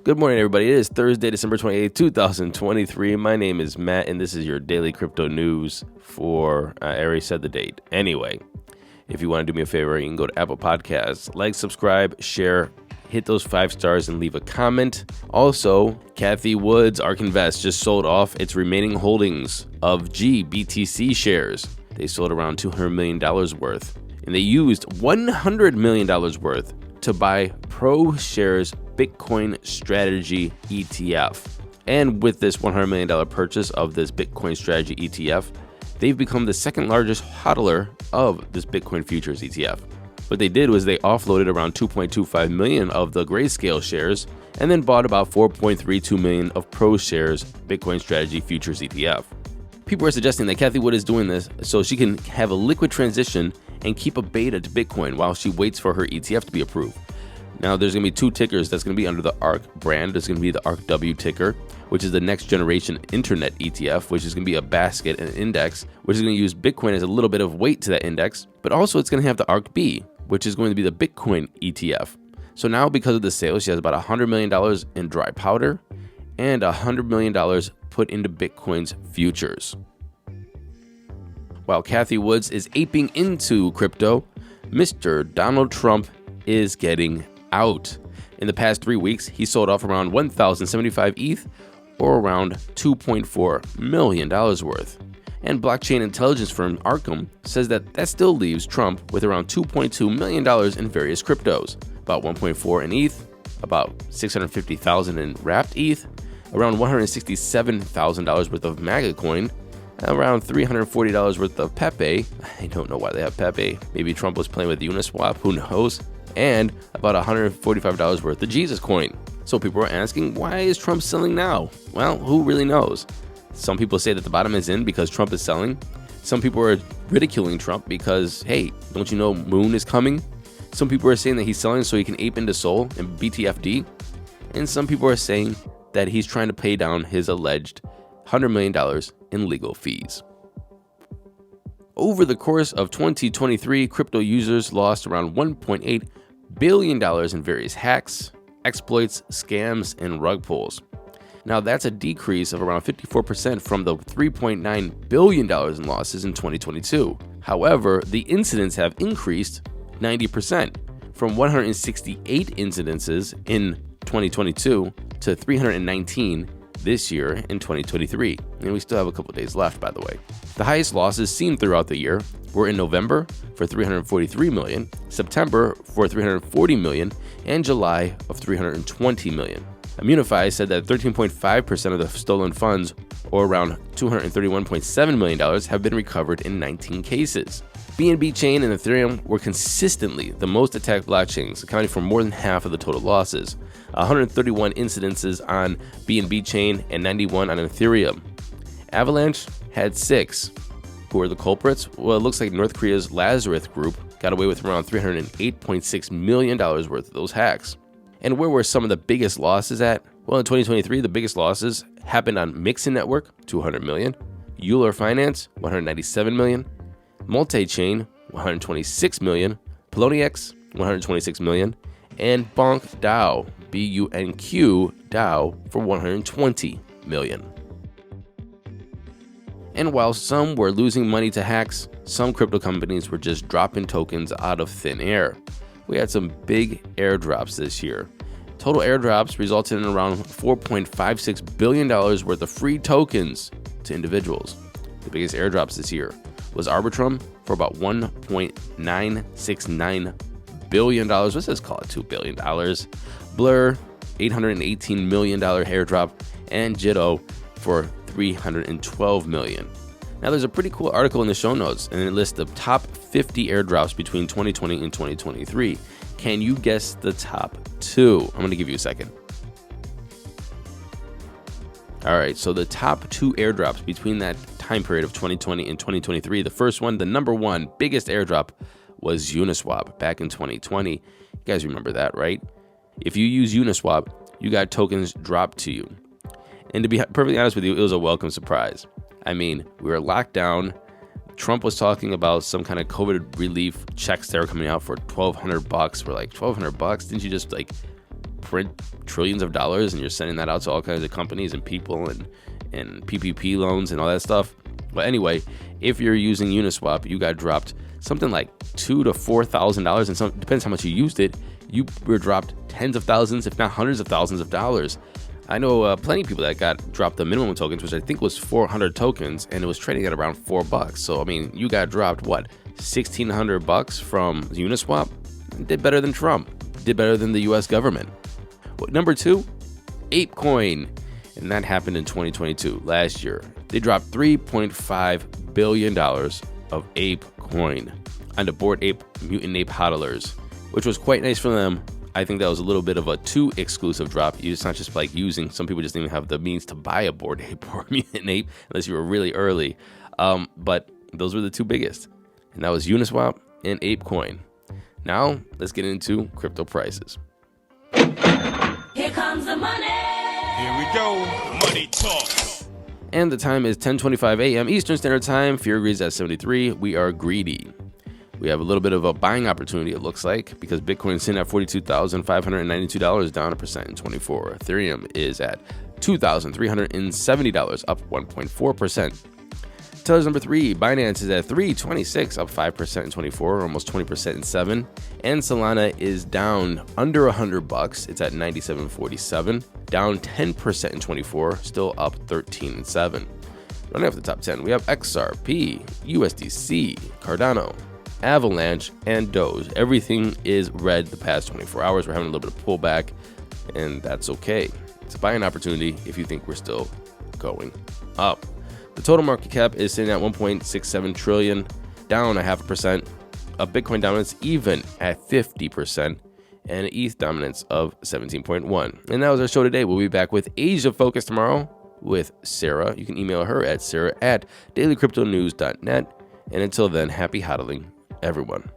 Good morning, everybody. It is Thursday, December 28th, 2023. My name is Matt, and this is your daily crypto news for, I already said the date. Anyway, if you want to do me a favor, you can go to Apple Podcasts, like, subscribe, share, hit those 5 stars, and leave a comment. Also, Cathie Wood's ARK Invest just sold off its remaining holdings of GBTC shares. They sold around $200 million worth, and they used $100 million worth to buy ProShares Bitcoin Strategy ETF. And with this $100 million purchase of this Bitcoin Strategy ETF, they've become the second largest hodler of this Bitcoin Futures ETF. What they did was they offloaded around 2.25 million of the Grayscale shares and then bought about 4.32 million of ProShares Bitcoin Strategy Futures ETF. People are suggesting that Cathie Wood is doing this so she can have a liquid transition and keep a beta to Bitcoin while she waits for her ETF to be approved. Now, there's going to be 2 tickers that's going to be under the ARK brand. There's going to be the ARKW ticker, which is the next generation internet ETF, which is going to be a basket and index, which is going to use Bitcoin as a little bit of weight to that index. But also it's going to have the ARKB, which is going to be the Bitcoin ETF. So now, because of the sale, she has about $100 million in dry powder and $100 million put into Bitcoin's futures. While Cathie Woods is aping into crypto, Mr. Donald Trump is getting out. In the past 3 weeks, he sold off around 1,075 ETH, or around $2.4 million worth. And blockchain intelligence firm Arbitrum says that still leaves Trump with around $2.2 million in various cryptos, about 1.4 in ETH, about 650,000 in wrapped ETH, around $167,000 worth of MAGA coin, around $340 worth of Pepe. I don't know why they have Pepe. Maybe Trump was playing with Uniswap, who knows? And about $145 worth of Jesus coin. So people are asking, why is Trump selling now? Well, who really knows? Some people say that the bottom is in because Trump is selling. Some people are ridiculing Trump because, hey, don't you know Moon is coming? Some people are saying that he's selling so he can ape into Sol and BTFD. And some people are saying that he's trying to pay down his alleged $100 million in legal fees. Over the course of 2023, crypto users lost around $1.8 billion in various hacks, exploits, scams, and rug pulls. Now, that's a decrease of around 54% from the $3.9 billion in losses in 2022. However, the incidents have increased 90% from 168 incidences in 2022 to 319 this year in 2023. And we still have a couple days left, by the way. The highest losses seen throughout the year were in November for $343 million, September for $340 million, and July of $320 million. Immunify said that 13.5% of the stolen funds, or around $231.7 million, have been recovered in 19 cases. BNB Chain and Ethereum were consistently the most attacked blockchains, accounting for more than half of the total losses. 131 incidences on BNB Chain and 91 on Ethereum. Avalanche had 6. Who are the culprits? Well, it looks like North Korea's Lazarus group got away with around $308.6 million worth of those hacks. And where were some of the biggest losses at? Well, in 2023, the biggest losses happened on Mixin Network, $200 million, Euler Finance, $197 million, Multi-Chain, $126 million, Poloniex, $126 million, and Bonk DAO, BUNQ DAO, for $120 million. And while some were losing money to hacks, some crypto companies were just dropping tokens out of thin air. We had some big airdrops this year. Total airdrops resulted in around $4.56 billion worth of free tokens to individuals. The biggest airdrops this year was Arbitrum for about $1.969 billion. Let's just call it $2 billion. Blur, $818 million airdrop, and Jito for $312 million. Now, there's a pretty cool article in the show notes, and it lists the top 50 airdrops between 2020 and 2023. Can you guess the top 2? I'm going to give you a second. All right, so the top 2 airdrops between that time period of 2020 and 2023. The first one, the number 1 biggest airdrop, was Uniswap back in 2020. You guys remember that, right? If you use Uniswap, you got tokens dropped to you. And to be perfectly honest with you, it was a welcome surprise. I mean, we were locked down. Trump was talking about some kind of COVID relief checks that were coming out for $1,200. We're like, $1,200? Didn't you just print trillions of dollars and you're sending that out to all kinds of companies and people and PPP loans and all that stuff. But anyway, if you're using Uniswap, you got dropped something like $2,000 to $4,000, and some depends how much you used it. You were dropped tens of thousands, if not hundreds of thousands of dollars. I know plenty of people that got dropped the minimum tokens, which I think was 400 tokens, and it was trading at around $4. So I mean, you got dropped what, $1,600 from Uniswap? Did better than Trump. Did better than the U.S. government. Well, number 2, ApeCoin, and that happened in 2022, last year. They dropped $3.5 billion of ApeCoin onto Bored Ape Mutant Ape hodlers, which was quite nice for them. I think that was a little bit of a too exclusive drop. It's not just like using, some people just didn't even have the means to buy a Bored Ape or Mutant Ape unless you were really early. But those were the 2 biggest, and that was Uniswap and ApeCoin. Now let's get into crypto prices. Here comes the money. Here we go. Money talk. And the time is 10:25 a.m. Eastern Standard Time. Fear agrees at 73. We are greedy. We have a little bit of a buying opportunity, it looks like, because Bitcoin is sitting at $42,592, down 1% in 24. Ethereum is at $2,370, up 1.4%. Tellers number 3, Binance is at 326, up 5% in 24, almost 20% in 7. And Solana is down under $100. It's at 97.47, down 10% in 24, still up 13 and 7. Running off the top 10, we have XRP, USDC, Cardano, Avalanche, and Doge. Everything is red the past 24 hours. We're having a little bit of pullback, and that's okay. It's a buying opportunity if you think we're still going up. The total market cap is sitting at 1.67 trillion, down 0.5%. A Bitcoin dominance even at 50%, and an ETH dominance of 17.1. And that was our show today. We'll be back with Asia Focus tomorrow with Sarah. You can email her at sarah@dailycryptonews.net. And until then, happy hodling, everyone.